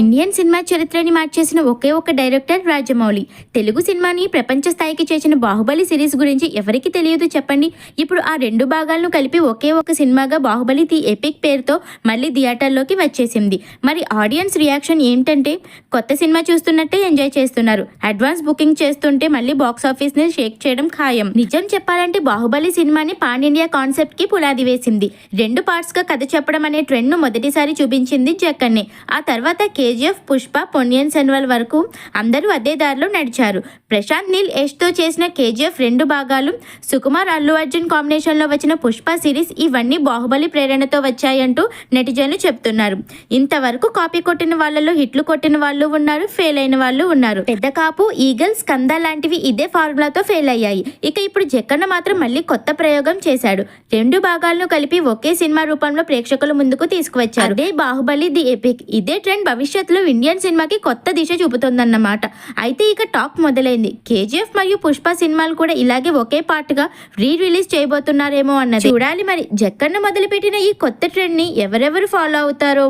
Indian cinema చరిత్రని మార్చేసిన ఒకే ఒక director Rajamouli. Telugu సినిమాని ప్రపంచ స్థాయికి చేసిన బాహుబలి సిరీస్ గురించి ఎవరికి తెలియదు చెప్పండి. ఇప్పుడు ఆ రెండు భాగాలను కలిపి ఒకే ఒక సినిమాగా బాహుబలి ది ఎపిక్ పేరుతో మళ్ళీ థియేటర్లోకి వచ్చేసింది. మరి ఆడియన్స్ రియాక్షన్ ఏంటంటే కొత్త సినిమా చూస్తున్నట్టే ఎంజాయ్ చేస్తున్నారు. అడ్వాన్స్ బుకింగ్ చేస్తుంటే మళ్ళీ బాక్స్ ఆఫీస్ ని షేక్ చేయడం ఖాయం. నిజం చెప్పాలంటే బాహుబలి సినిమాని పాన్ ఇండియా కాన్సెప్ట్ కి పునాది వేసింది. 2 పార్ట్స్ గా కథ చెప్పడం అనే ట్రెండ్ ను మొదటిసారి చూపించింది జక్కన్నే. ఆ తర్వాత కేజీఎఫ్, పుష్ప, పొన్నియిన్ సెల్వన్ వరకు అందరూ అదే దారిలో నడిచారు. ప్రశాంత్ నీల్ యష్తో చేసిన కేజీఎఫ్ 2 భాగాలు, సుకుమార్, అల్లు అర్జున్ కాంబినేషన్లో వచ్చిన పుష్ప సిరీస్ ఇవన్నీ బాహుబలి ప్రేరణతో వచ్చాయంటూ నెటిజన్లు చెప్తున్నారు. ఇంతవరకు కాపీ కొట్టిన వాళ్ళలో హిట్లు కొట్టిన వాళ్ళు ఉన్నారు, ఫెయిల్ అయిన వాళ్ళు ఉన్నారు. పెద్ద కాపు, ఈగల్, స్కంద లాంటివి ఇదే ఫార్ములాతో ఫెయిల్ అయ్యాయి. ఇక ఇప్పుడు జక్కన్న మాత్రం మళ్ళీ కొత్త ప్రయోగం చేశాడు. 2 భాగాలను కలిపి ఒకే సినిమా రూపంలో ప్రేక్షకుల ముందుకు తీసుకువచ్చారు. అదే బాహుబలి ది ఎపిక్. ఇదే ట్రెండ్ భవిష్యత్తులో ఇండియన్ సినిమాకి కొత్త దిశ చూపుతోందన్నమాట. అయితే ఇక టాక్ మొదలైంది. కేజీఎఫ్ మరియు పుష్ప సినిమాలు కూడా ఇలాగే ఒకే పార్ట్గా రిలీజ్ చేయబోతున్నారేమో అన్నది. చూడాలి మరి జక్కన్న మొదలుపెట్టిన ఈ కొత్త ట్రెండ్ ని ఎవరెవరు ఫాలో అవుతారో.